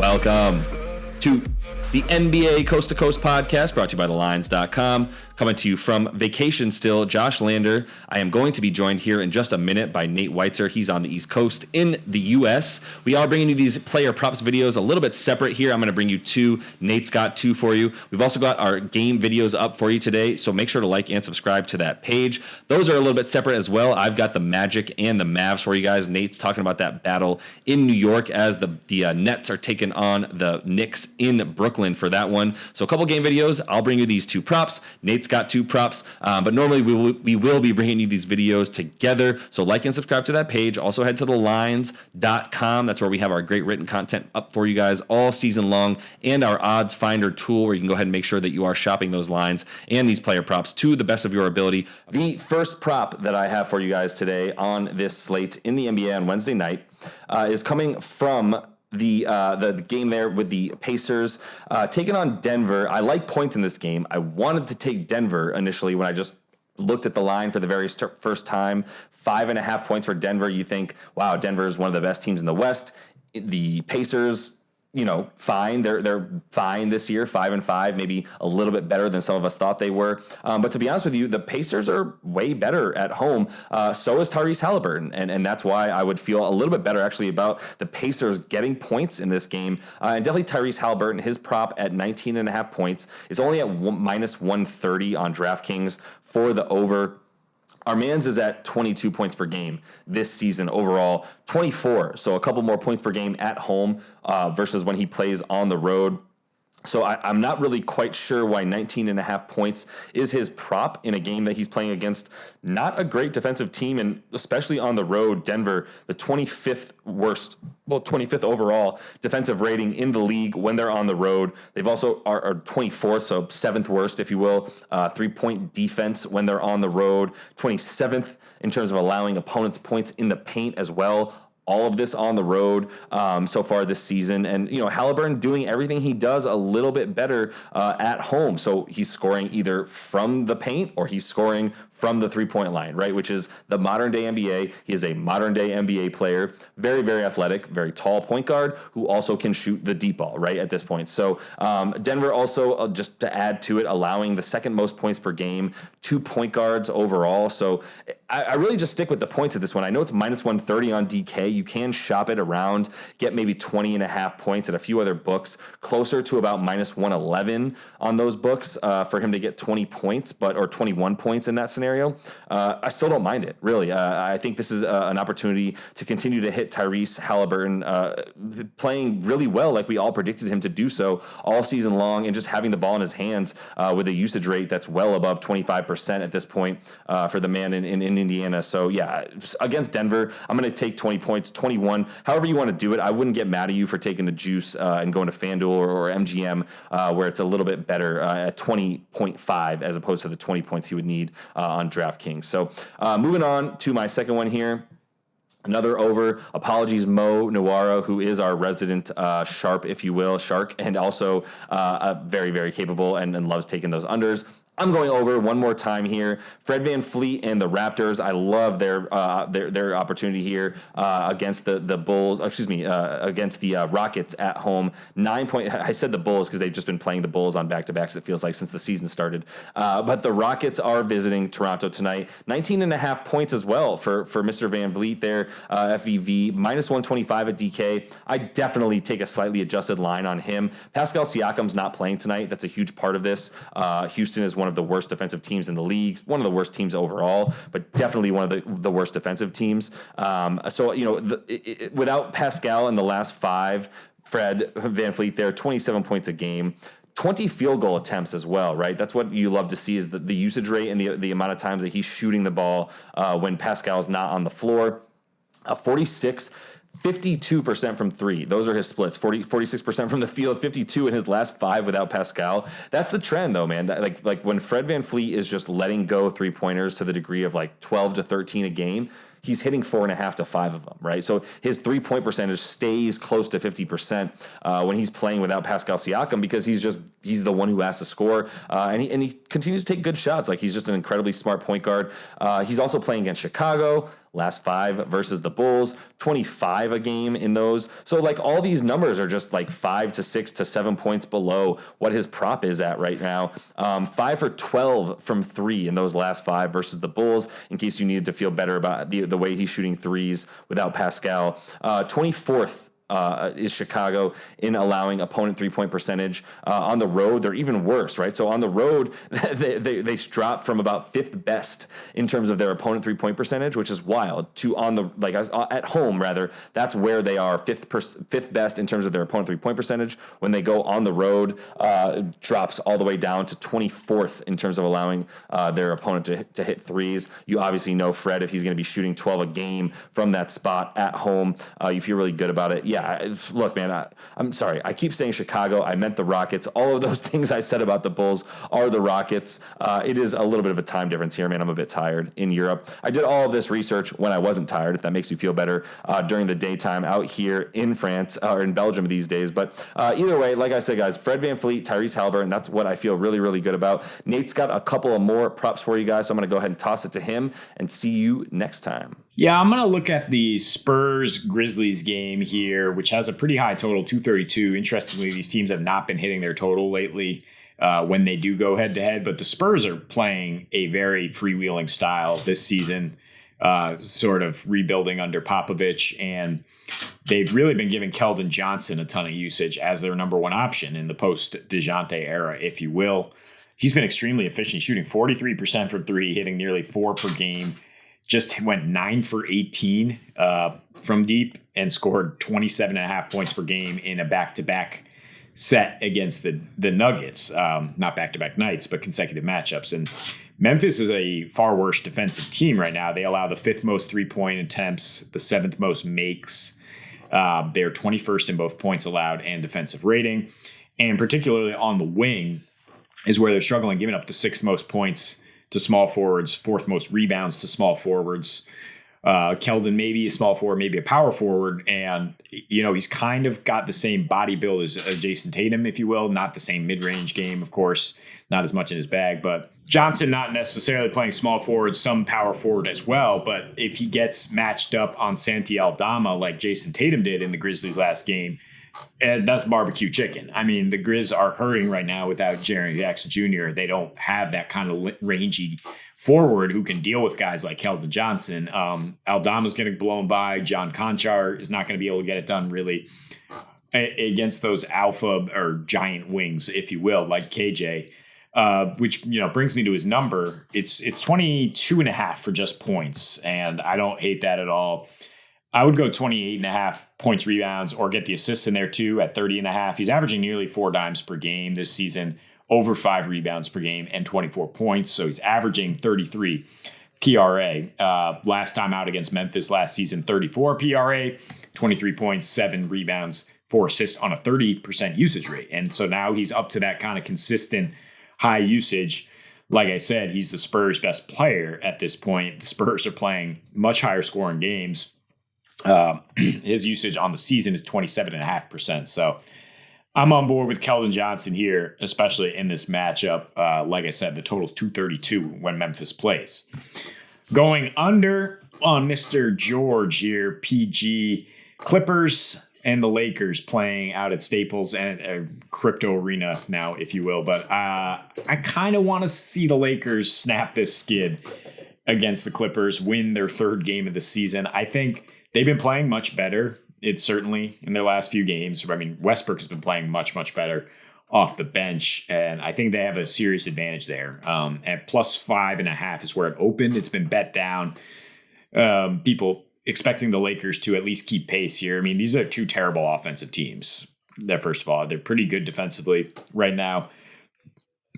Welcome to the NBA Coast to Coast podcast brought to you by thelines.com. Coming to you from vacation still, Josh Lander. I am going to be joined here in just a minute by Nate Weitzer. He's on the East Coast in the U.S. We are bringing you these player props videos a little bit separate here. I'm going to bring you two. Nate's got two for you. We've also got our game videos up for you today, so make sure to like and subscribe to that page. Those are a little bit separate as well. I've got the Magic and the Mavs for you guys. Nate's talking about that battle in New York as the Nets are taking on the Knicks in Brooklyn for that one. So a couple game videos. I'll bring you these two props. Nate's got two props, but normally we will be bringing you these videos together. So like and subscribe to that page. Also head to thelines.com. That's where we have our great written content up for you guys all season long, and our odds finder tool where you can go ahead and make sure that you are shopping those lines and these player props to the best of your ability. The first prop that I have for you guys today on this slate in the NBA on Wednesday night is coming from the game there with the Pacers taking on Denver. I like points in this game. I wanted to take Denver initially when I just looked at the line for the very first time. 5.5 points for Denver. You think, wow, Denver is one of the best teams in the West. The Pacers, fine. They're fine this year, 5-5, maybe a little bit better than some of us thought they were. But to be honest with you, the Pacers are way better at home. So is Tyrese Haliburton. And that's why I would feel a little bit better actually about the Pacers getting points in this game. And definitely Tyrese Haliburton, his prop at 19.5 points. It's only at minus 130 on DraftKings for the over. Our man's is at 22 points per game this season overall, 24. So a couple more points per game at home versus when he plays on the road. So I'm not really quite sure why 19.5 points is his prop in a game that he's playing against not a great defensive team, and especially on the road. Denver, the 25th overall defensive rating in the league when they're on the road. They've also are 24th, so 7th worst, if you will, 3-point defense when they're on the road, 27th in terms of allowing opponents points in the paint as well. All of this on the road so far this season. And, Haliburton doing everything he does a little bit better at home. So he's scoring either from the paint or he's scoring from the three-point line, right? Which is the modern day NBA. He is a modern day NBA player, very, very athletic, very tall point guard who also can shoot the deep ball, right, at this point. So Denver also, just to add to it, allowing the second most points per game, 2 point guards overall. So I really just stick with the points of this one. I know it's minus 130 on DK. You can shop it around, get maybe 20.5 points at a few other books, closer to about minus 111 on those books for him to get 20 points, or 21 points in that scenario. I still don't mind it, really. I think this is an opportunity to continue to hit Tyrese Haliburton playing really well, like we all predicted him to do so all season long, and just having the ball in his hands with a usage rate that's well above 25% at this point for the man in Indiana. So yeah, against Denver, I'm going to take 20 points, 21, however you want to do it. I wouldn't get mad at you for taking the juice and going to FanDuel or MGM where it's a little bit better at 20.5 as opposed to the 20 points he would need on DraftKings. So moving on to my second one here. Another over. Apologies, Mo Nuwara, who is our resident sharp, if you will, shark, and also very, very capable and loves taking those unders. I'm going over one more time here. Fred VanVleet and the Raptors. I love their opportunity here against the Bulls. Against the Rockets at home. 9 point. I said the Bulls because they've just been playing the Bulls on back-to-backs. It feels like since the season started. But the Rockets are visiting Toronto tonight. 19.5 points as well for Mr. VanVleet there. FVV minus 125 at DK. I definitely take a slightly adjusted line on him. Pascal Siakam's not playing tonight. That's a huge part of this. Houston is one of the worst defensive teams in the league, one of the worst teams overall, but definitely one of the worst defensive teams. Without Pascal in the last 5, Fred VanVleet there, 27 points a game. 20 field goal attempts as well, right? That's what you love to see is the usage rate and the amount of times that he's shooting the ball when Pascal's not on the floor. 52% from 3. Those are his splits. 46% from the field, 52 in his last 5 without Pascal. That's the trend, though, man. Like when Fred VanVleet is just letting go 3-pointers to the degree of like 12 to 13 a game, he's hitting 4.5 to 5 of them, right? So his 3-point percentage stays close to 50% when he's playing without Pascal Siakam because he's the one who has to score, and he continues to take good shots. Like he's just an incredibly smart point guard. He's also playing against Chicago. last 5 versus the Bulls, 25 a game in those. So like all these numbers are just like 5 to 6 to 7 points below what his prop is at right now. 5 for 12 from 3 in those last 5 versus the Bulls, in case you needed to feel better about the way he's shooting threes without Pascal. 24th is Chicago in allowing opponent 3-point percentage. On the road, they're even worse, right? So on the road, they dropped from about 5th best in terms of their opponent 3-point percentage, which is wild, to on the at home rather. That's where they are 5th best in terms of their opponent 3-point percentage. When they go on the road, drops all the way down to 24th in terms of allowing their opponent to hit threes. You obviously know Fred, if he's going to be shooting 12 a game from that spot at home, you feel really good about it. Yeah. Look, man, I'm sorry. I keep saying Chicago. I meant the Rockets. All of those things I said about the Bulls are the Rockets. It is a little bit of a time difference here, man. I'm a bit tired in Europe. I did all of this research when I wasn't tired, if that makes you feel better, during the daytime out here in France or in Belgium these days. But either way, like I said, guys, Fred VanVleet, Tyrese Haliburton, that's what I feel really, really good about. Nate's got a couple of more props for you guys, so I'm going to go ahead and toss it to him and see you next time. Yeah, I'm going to look at the Spurs-Grizzlies game here, which has a pretty high total, 232. Interestingly, these teams have not been hitting their total lately when they do go head-to-head, but the Spurs are playing a very freewheeling style this season, sort of rebuilding under Popovich, and they've really been giving Keldon Johnson a ton of usage as their number one option in the post-DeJounte era, if you will. He's been extremely efficient, shooting 43% from 3, hitting nearly 4 per game. Just went 9 for 18 from deep and scored 27.5 points per game in a back-to-back set against the Nuggets. Not back-to-back nights, but consecutive matchups. And Memphis is a far worse defensive team right now. They allow the 5th most three-point attempts, the 7th most makes. They're 21st in both points allowed and defensive rating. And particularly on the wing is where they're struggling, giving up the 6th most points to small forwards, 4th most rebounds to small forwards. Keldon maybe a small forward, maybe a power forward. And, you know, he's kind of got the same body build as Jason Tatum, if you will. Not the same mid-range game, of course, not as much in his bag. But Johnson not necessarily playing small forward, some power forward as well. But if he gets matched up on Santi Aldama like Jason Tatum did in the Grizzlies last game, that's barbecue chicken. I mean, the Grizz are hurting right now without Jaren Jackson Jr. They don't have that kind of rangy forward who can deal with guys like Keldon Johnson. Aldama's getting blown by. John Conchar is not going to be able to get it done really against those alpha or giant wings, if you will, like KJ, which, you know, brings me to his number. It's 22.5 for just points, and I don't hate that at all. I would go 28.5 points, rebounds, or get the assists in there too at 30.5. He's averaging nearly 4 dimes per game this season, over 5 rebounds per game, and 24 points. So he's averaging 33 PRA. Last time out against Memphis last season, 34 PRA, 23 points, 7 rebounds, 4 assists on a 30% usage rate. And so now he's up to that kind of consistent high usage. Like I said, he's the Spurs' best player at this point. The Spurs are playing much higher scoring games. His usage on the season is 27.5%. So I'm on board with Keldon Johnson here, especially in this matchup. Like I said, the total is 232 when Memphis plays. Going under on Mr. George here, PG, Clippers and the Lakers playing out at Staples and Crypto Arena now, if you will. But I kind of want to see the Lakers snap this skid against the Clippers, win their 3rd game of the season. I think they've been playing much better. It's certainly in their last few games. I mean, Westbrook has been playing much, much better off the bench, and I think they have a serious advantage there. At plus 5.5 is where it opened. It's been bet down. People expecting the Lakers to at least keep pace here. I mean, these are 2 terrible offensive teams. First of all, they're pretty good defensively right now.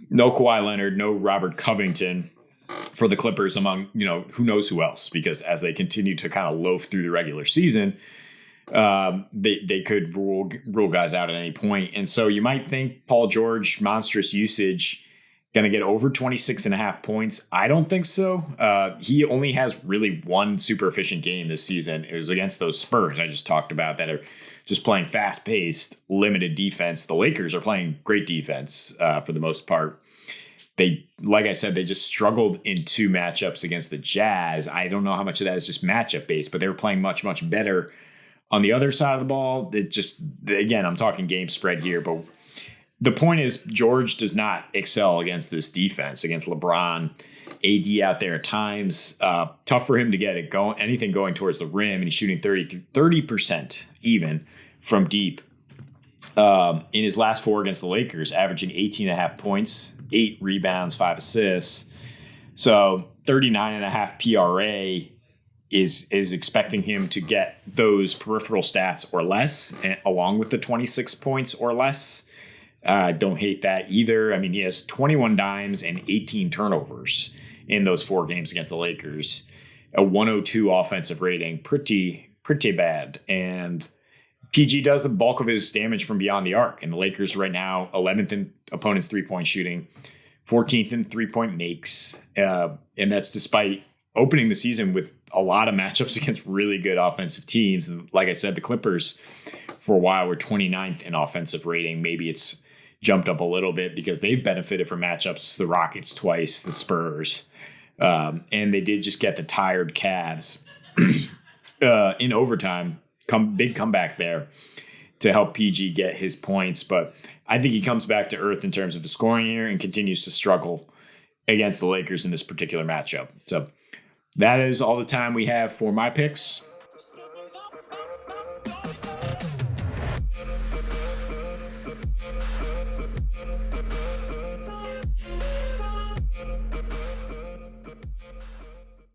No Kawhi Leonard, no Robert Covington for the Clippers, among, you know, who knows who else, because as they continue to kind of loaf through the regular season, they could rule guys out at any point. And so you might think Paul George, monstrous usage, going to get over 26.5 points. I don't think so. He only has really one super efficient game this season. It was against those Spurs I just talked about that are just playing fast-paced, limited defense. The Lakers are playing great defense for the most part. They, like I said, they just struggled in 2 matchups against the Jazz. I don't know how much of that is just matchup based, but they were playing much, much better on the other side of the ball. It just, again, I'm talking game spread here, but the point is George does not excel against this defense, against LeBron. AD out there at times, tough for him to get it going, anything going towards the rim, and he's shooting 30% even from deep. In his last 4 against the Lakers, averaging 18.5 points, 8 rebounds, 5 assists. So 39.5 PRA is expecting him to get those peripheral stats or less, along with the 26 points or less. Don't hate that either. I mean, he has 21 dimes and 18 turnovers in those 4 games against the Lakers. A 102 offensive rating, pretty bad. And PG does the bulk of his damage from beyond the arc. And the Lakers right now, 11th in opponents' 3-point shooting, 14th in 3-point makes. And that's despite opening the season with a lot of matchups against really good offensive teams. And like I said, the Clippers for a while were 29th in offensive rating. Maybe it's jumped up a little bit because they've benefited from matchups, the Rockets twice, the Spurs. And they did just get the tired Cavs in overtime. Big comeback there to help PG get his points. But I think he comes back to earth in terms of the scoring here and continues to struggle against the Lakers in this particular matchup. So that is all the time we have for my picks.